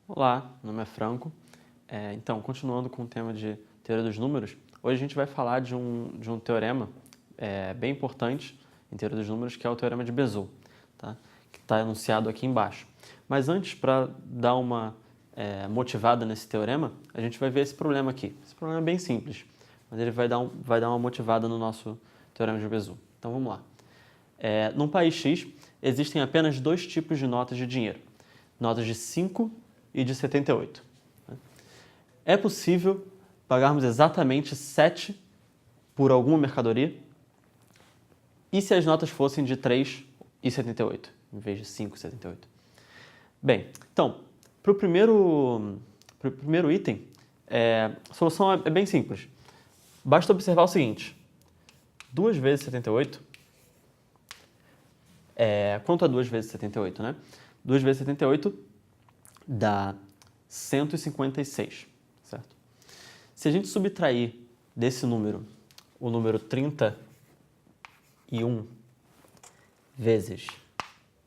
Olá, meu nome é Franco. Então, continuando com o tema de teoria dos números, hoje a gente vai falar de um teorema bem importante em teoria dos números, que é o teorema de Bézout, tá? Que está enunciado aqui embaixo. Mas antes, para dar uma motivada nesse teorema, a gente vai ver esse problema aqui. Esse problema é bem simples, mas ele vai dar uma motivada no nosso teorema de Bézout. Então, vamos lá. Num país X, existem apenas dois tipos de notas de dinheiro. Notas de 5 e de 78. É possível pagarmos exatamente 7 por alguma mercadoria? E se as notas fossem de 3,78, em vez de 5,78? Bem, então, para o primeiro item, a solução é bem simples. Basta observar o seguinte: 2 vezes 78... quanto a 2 vezes 78, né? 2 vezes 78 dá 156, certo? Se a gente subtrair desse número o número 31 vezes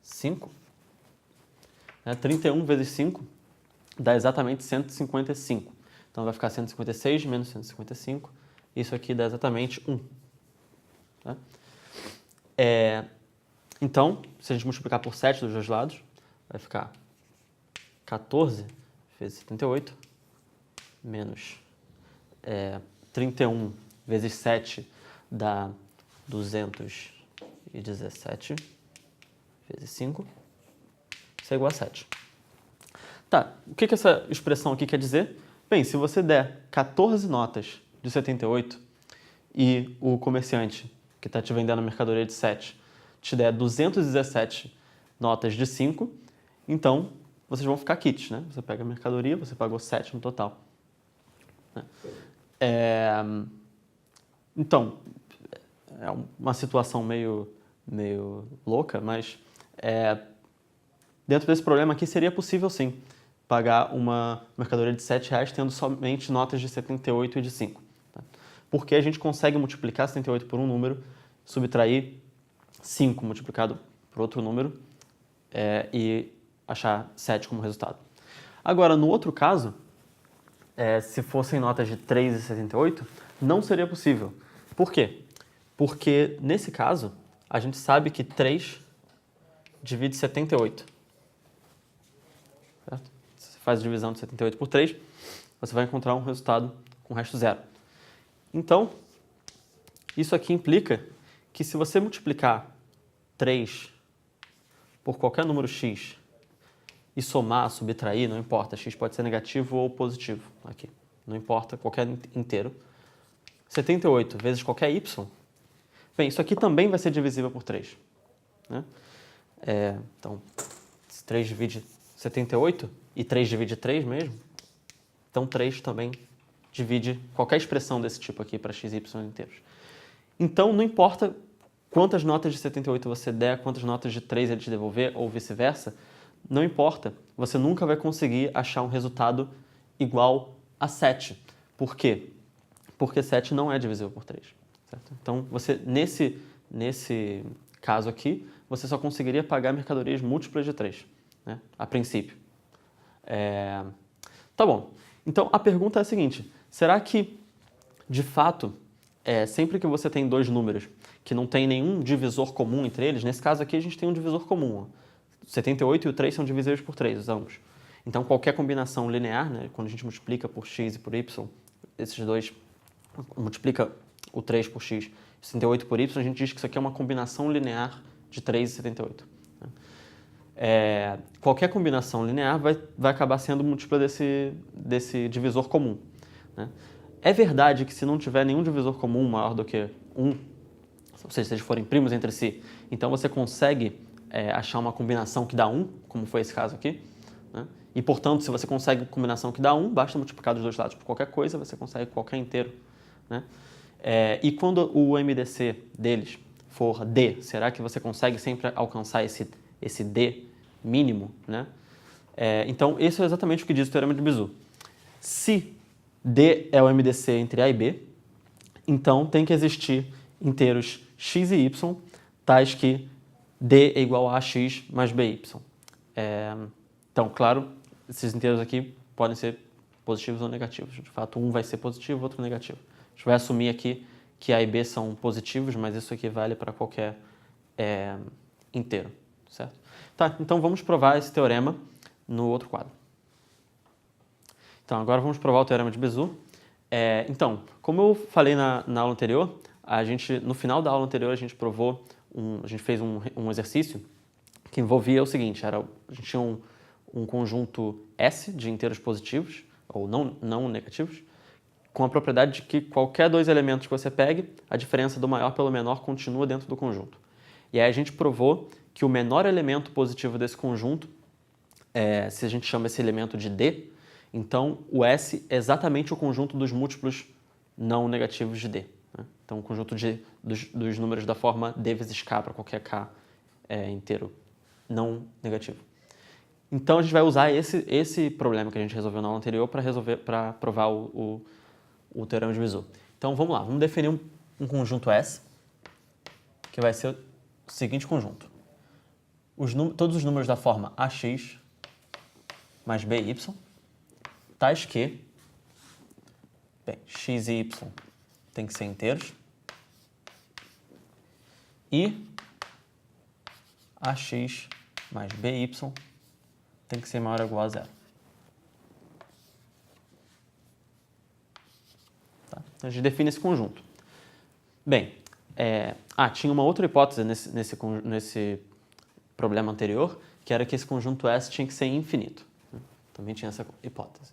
5, 31 vezes 5 dá exatamente 155. Então vai ficar 156 menos 155, isso aqui dá exatamente 1. Tá? Então, se a gente multiplicar por 7 dos dois lados, vai ficar 14 vezes 78 menos 31 vezes 7 dá 217 vezes 5. Isso é igual a 7. Tá, o que essa expressão aqui quer dizer? Bem, se você der 14 notas de 78 e o comerciante que está te vendendo a mercadoria de 7 te der 217 notas de 5, então vocês vão ficar quites, né? Você pega a mercadoria, você pagou 7 no total. Então, é uma situação meio louca, mas dentro desse problema aqui seria possível sim pagar uma mercadoria de R$7 tendo somente notas de 78 e de 5. Tá? Porque a gente consegue multiplicar 78 por um número, subtrair 5 multiplicado por outro número e achar 7 como resultado. Agora, no outro caso, se fossem notas de 3,78, não seria possível. Por quê? Porque, nesse caso, a gente sabe que 3 divide 78. Certo? Se você faz a divisão de 78 por 3, você vai encontrar um resultado com resto zero. Então, isso aqui implica que se você multiplicar 3 por qualquer número x e somar, subtrair, não importa, x pode ser negativo ou positivo aqui, não importa, qualquer inteiro, 78 vezes qualquer y, bem, isso aqui também vai ser divisível por 3. Né? Então, se 3 divide 78 e 3 divide 3 mesmo, então 3 também divide qualquer expressão desse tipo aqui para x e y inteiros. Então, não importa quantas notas de 78 você der, quantas notas de 3 ele te devolver, ou vice-versa, não importa, você nunca vai conseguir achar um resultado igual a 7. Por quê? Porque 7 não é divisível por 3. Certo? Então, você, nesse caso aqui, você só conseguiria pagar mercadorias múltiplas de 3, né? A princípio. Tá bom. Então, a pergunta é a seguinte: será que, de fato, sempre que você tem dois números que não tem nenhum divisor comum entre eles, nesse caso aqui a gente tem um divisor comum, ó. 78 e o 3 são divisíveis por 3, os ambos. Então, qualquer combinação linear, né, quando a gente multiplica por x e por y, esses dois, multiplica o 3 por x e 78 por y, a gente diz que isso aqui é uma combinação linear de 3 e 78. Né? Qualquer combinação linear vai acabar sendo múltipla desse divisor comum. Né? É verdade que se não tiver nenhum divisor comum maior do que 1, ou seja, se eles forem primos entre si, então você consegue achar uma combinação que dá 1, como foi esse caso aqui. Né? E, portanto, se você consegue uma combinação que dá 1, basta multiplicar dos dois lados por qualquer coisa, você consegue qualquer inteiro. Né? E quando o MDC deles for D, será que você consegue sempre alcançar esse D mínimo? Né? Então, esse é exatamente o que diz o teorema de Bézout. Se D é o MDC entre A e B, então tem que existir inteiros x e y, tais que D é igual a ax mais by. Então, claro, esses inteiros aqui podem ser positivos ou negativos. De fato, um vai ser positivo, outro negativo. A gente vai assumir aqui que A e B são positivos, mas isso aqui vale para qualquer inteiro, certo? Tá, então vamos provar esse teorema no outro quadro. Então, agora vamos provar o teorema de Bézout. Então, como eu falei na aula anterior, no final da aula anterior, a gente fez um exercício que envolvia o seguinte, a gente tinha um conjunto S de inteiros positivos, ou não negativos, com a propriedade de que qualquer dois elementos que você pegue, a diferença do maior pelo menor continua dentro do conjunto. E aí a gente provou que o menor elemento positivo desse conjunto, se a gente chama esse elemento de D, então o S é exatamente o conjunto dos múltiplos não negativos de D. Né? Então o conjunto dos números da forma D vezes K para qualquer K inteiro não negativo. Então a gente vai usar esse problema que a gente resolveu na aula anterior para provar o teorema de Bézout. Então vamos lá, vamos definir um conjunto S, que vai ser o seguinte conjunto. Todos os números da forma AX mais BY, tais que, x e y tem que ser inteiros, e AX mais BY tem que ser maior ou igual a zero. Tá? Então a gente define esse conjunto. Bem, tinha uma outra hipótese nesse problema anterior, que era que esse conjunto S tinha que ser infinito. Também tinha essa hipótese.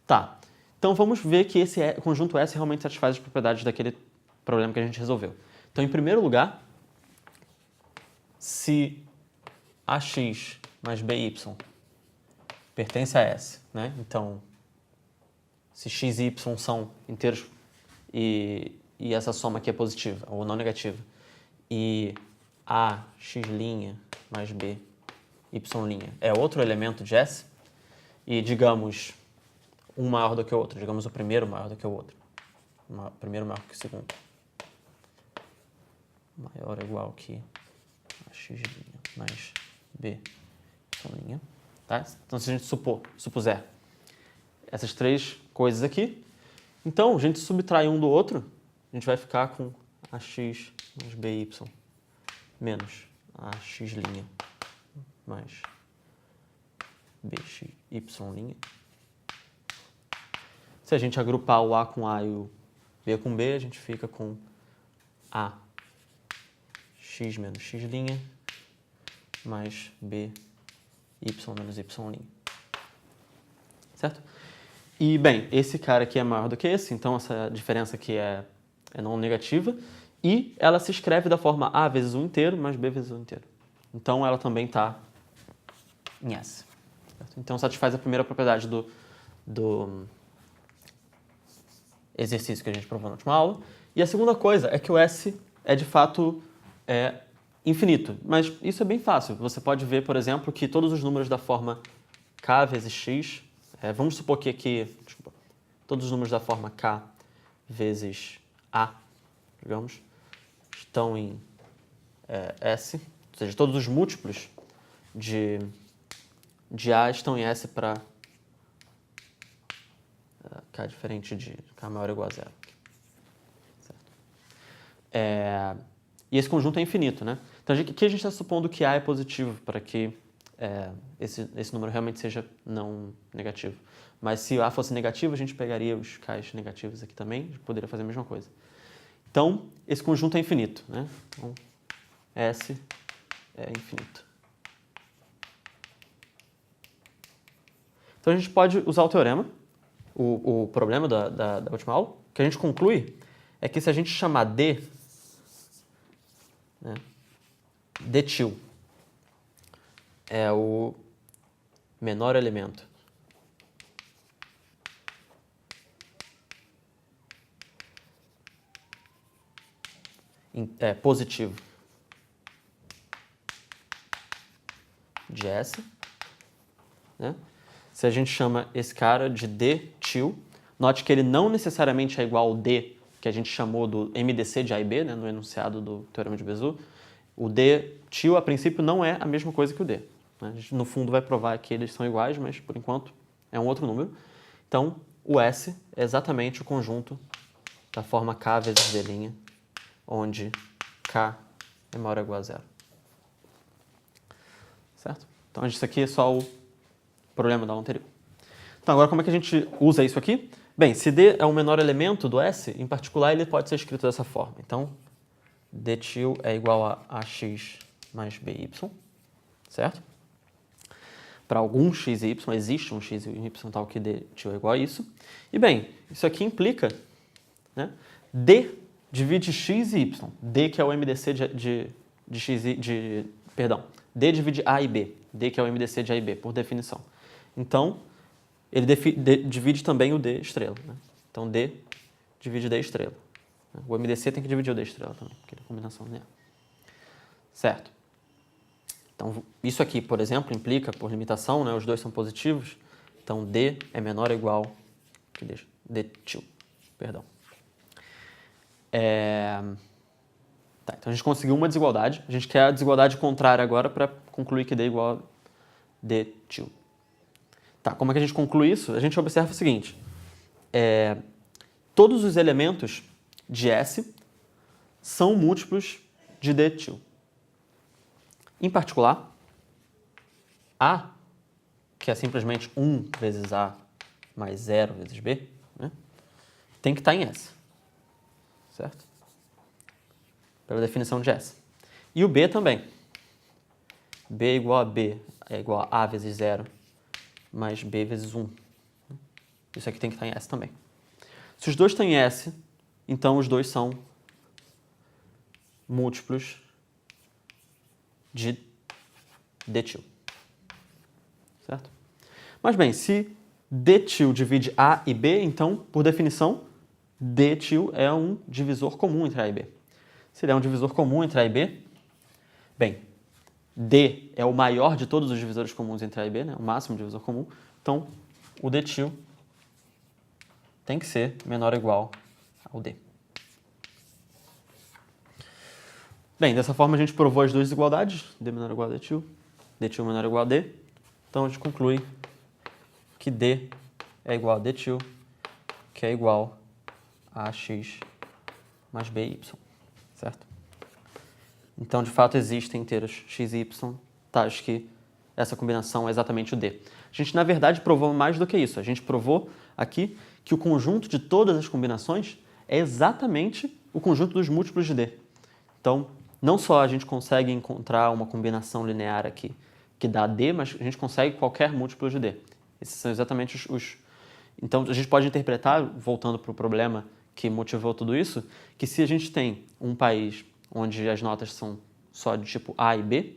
Tá, então vamos ver que esse conjunto S realmente satisfaz as propriedades daquele problema que a gente resolveu. Então, em primeiro lugar, se AX mais BY pertence a S, né? Então, se x e y são inteiros e essa soma aqui é positiva ou não negativa, e A x' mais B y' é outro elemento de S, e digamos um maior do que o outro, digamos o primeiro maior do que o outro, o primeiro maior que o segundo, maior ou igual que AX' mais B y', tá? Então se a gente supuser essas três coisas aqui, então a gente subtrai um do outro, a gente vai ficar com AX mais BY menos AX' mais BY'. Se a gente agrupar o A com A e o B com B, a gente fica com AX menos X' mais BY menos Y'. Certo? E, bem, esse cara aqui é maior do que esse, então essa diferença aqui é não negativa, e ela se escreve da forma A vezes 1 inteiro mais B vezes 1 inteiro. Então ela também está em S. Certo? Então satisfaz a primeira propriedade do exercício que a gente provou na última aula. E a segunda coisa é que o S é de fato infinito, mas isso é bem fácil. Você pode ver, por exemplo, que todos os números da forma K vezes X, vamos supor que aqui, todos os números da forma K vezes A, digamos, estão em S, ou seja, todos os múltiplos de A estão em S para K diferente de K maior ou igual a zero. Certo? E esse conjunto é infinito, né? Então aqui a gente está supondo que A é positivo para que esse número realmente seja não negativo. Mas se A fosse negativo, a gente pegaria os K's negativos aqui também, a gente poderia fazer a mesma coisa. Então, esse conjunto é infinito, né? Então, S é infinito. Então, a gente pode usar o teorema, o problema da última aula. O que a gente conclui é que se a gente chamar D, né, D' é o menor elemento positivo de S, né? Se a gente chama esse cara de D', note que ele não necessariamente é igual ao D que a gente chamou do MDC de A e B, né, no enunciado do teorema de Bézout. O D' a princípio não é a mesma coisa que o D. né? A gente, no fundo, vai provar que eles são iguais, mas, por enquanto, é um outro número. Então, o S é exatamente o conjunto da forma K vezes D', onde K é maior ou igual a 0. Certo? Então, isso aqui é só o problema da aula anterior. Então, agora como é que a gente usa isso aqui? Bem, se D é o menor elemento do S, em particular, ele pode ser escrito dessa forma. Então, Dtil é igual a AX mais BY, certo? Para algum x e y, existe um x e y tal que Dtil é igual a isso. E bem, isso aqui implica, né, D divide x e y. D que é o MDC D divide A e B. D que é o MDC de A e B, por definição. Então, ele divide também o D estrela. Né? Então, D divide D estrela. O MDC tem que dividir o D estrela também, porque é combinação linear. Certo. Então, isso aqui, por exemplo, implica, por limitação, né, os dois são positivos. Então, D é menor ou igual que Dtil. Perdão. Tá, então, a gente conseguiu uma desigualdade. A gente quer a desigualdade contrária agora para concluir que D é igual a Dtil. Tá, como é que a gente conclui isso? A gente observa o seguinte. Todos os elementos de S são múltiplos de Dtil. Em particular, A, que é simplesmente 1 vezes A mais 0 vezes B, né, tem que estar em S. Certo? Pela definição de S. E o B também. B é igual a B, é igual a vezes 0 mais B vezes 1. Isso aqui tem que estar em S também. Se os dois estão em S, então os dois são múltiplos de Dtil. Certo? Mas bem, se Dtil divide A e B, então, por definição, Dtil é um divisor comum entre A e B. Se ele é um divisor comum entre A e B, bem, D é o maior de todos os divisores comuns entre A e B, né? O máximo divisor comum. Então, o Dtil tem que ser menor ou igual ao D. Bem, dessa forma a gente provou as duas desigualdades, D menor ou igual a Dtil menor ou igual a D. Então, a gente conclui que D é igual a Dtil, que é igual a AX mais BY, certo? Então, de fato, existem inteiros x e y, tais que essa combinação é exatamente o D. A gente, na verdade, provou mais do que isso. A gente provou aqui que o conjunto de todas as combinações é exatamente o conjunto dos múltiplos de D. Então, não só a gente consegue encontrar uma combinação linear aqui que dá D, mas a gente consegue qualquer múltiplo de D. Esses são exatamente os... Então, a gente pode interpretar, voltando para o problema que motivou tudo isso, que se a gente tem um país onde as notas são só de tipo A e B,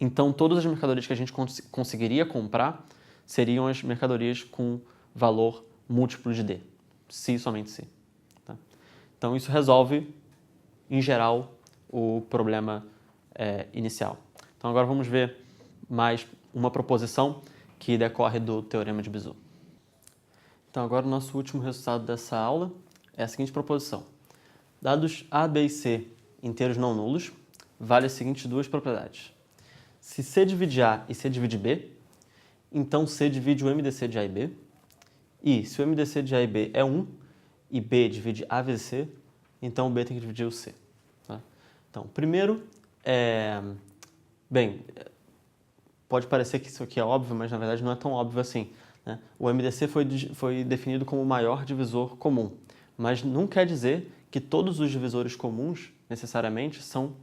então todas as mercadorias que a gente conseguiria comprar seriam as mercadorias com valor múltiplo de D, se e somente se. Tá? Então isso resolve, em geral, o problema inicial. Então agora vamos ver mais uma proposição que decorre do Teorema de Bezout. Então agora o nosso último resultado dessa aula é a seguinte proposição. Dados A, B e C inteiros não nulos, vale as seguintes duas propriedades. Se C divide A e C divide B, então C divide o MDC de A e B. E se o MDC de A e B é 1 e B divide A vezes C, então B tem que dividir o C. Tá? Então, primeiro, bem, pode parecer que isso aqui é óbvio, mas na verdade não é tão óbvio assim. Né? O MDC foi definido como o maior divisor comum, mas não quer dizer que todos os divisores comuns necessariamente são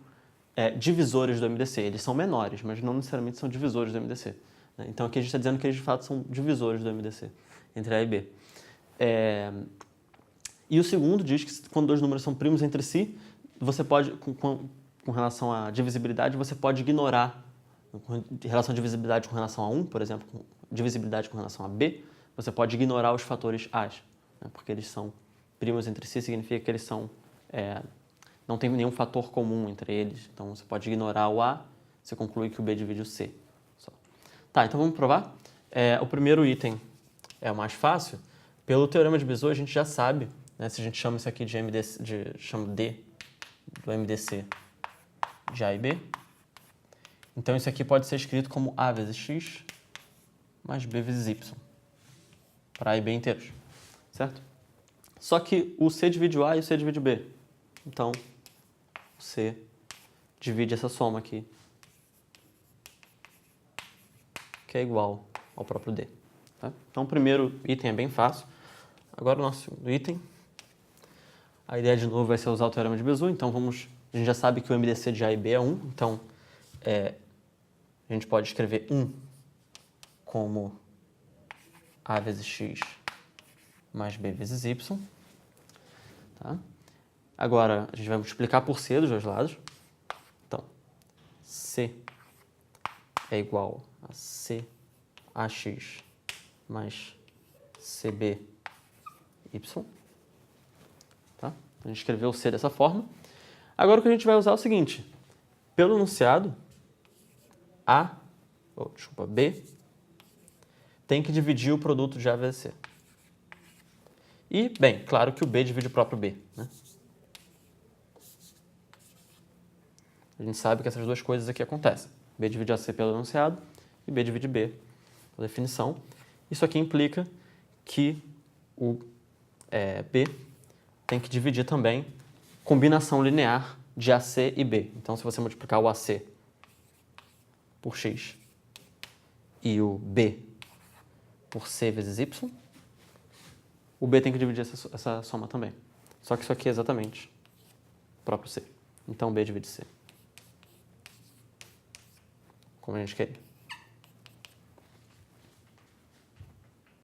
divisores do MDC. Eles são menores, mas não necessariamente são divisores do MDC. Né? Então aqui a gente está dizendo que eles de fato são divisores do MDC, entre A e B. E o segundo diz que quando dois números são primos entre si, você pode, com relação à divisibilidade, você pode ignorar, em relação à divisibilidade com relação a 1, por exemplo, divisibilidade com relação a B, você pode ignorar os fatores A, né? Porque eles são primos entre si, significa que eles são... não tem nenhum fator comum entre eles, então você pode ignorar o A, você conclui que o B divide o C. Só. Tá, então vamos provar. O primeiro item é o mais fácil. Pelo Teorema de Bezout, a gente já sabe, né, se a gente chama isso aqui de chama D do MDC de A e B, Então, isso aqui pode ser escrito como A vezes X mais B vezes Y, para A e B inteiros, certo? Só que o C divide o A e o C divide o B. Então, o C divide essa soma aqui, que é igual ao próprio D. Tá? Então, o primeiro item é bem fácil. Agora, o nosso segundo item. A ideia, de novo, vai ser usar o teorema de Bézout. Então, a gente já sabe que o MDC de A e B é 1. Então, a gente pode escrever 1 como A vezes X mais B vezes Y. Tá? Agora, a gente vai multiplicar por C dos dois lados. Então, C é igual a CAX mais CBY. Tá? A gente escreveu o C dessa forma. Agora, o que a gente vai usar é o seguinte. Pelo enunciado, B tem que dividir o produto de A vezes C. E, bem, claro que o B divide o próprio B, né? A gente sabe que essas duas coisas aqui acontecem. B divide AC pelo enunciado e B divide B pela definição. Isso aqui implica que o B tem que dividir também combinação linear de AC e B. Então, se você multiplicar o AC por X e o B por C vezes Y, o B tem que dividir essa soma também. Só que isso aqui é exatamente o próprio C. Então, B divide C. Como a gente queria.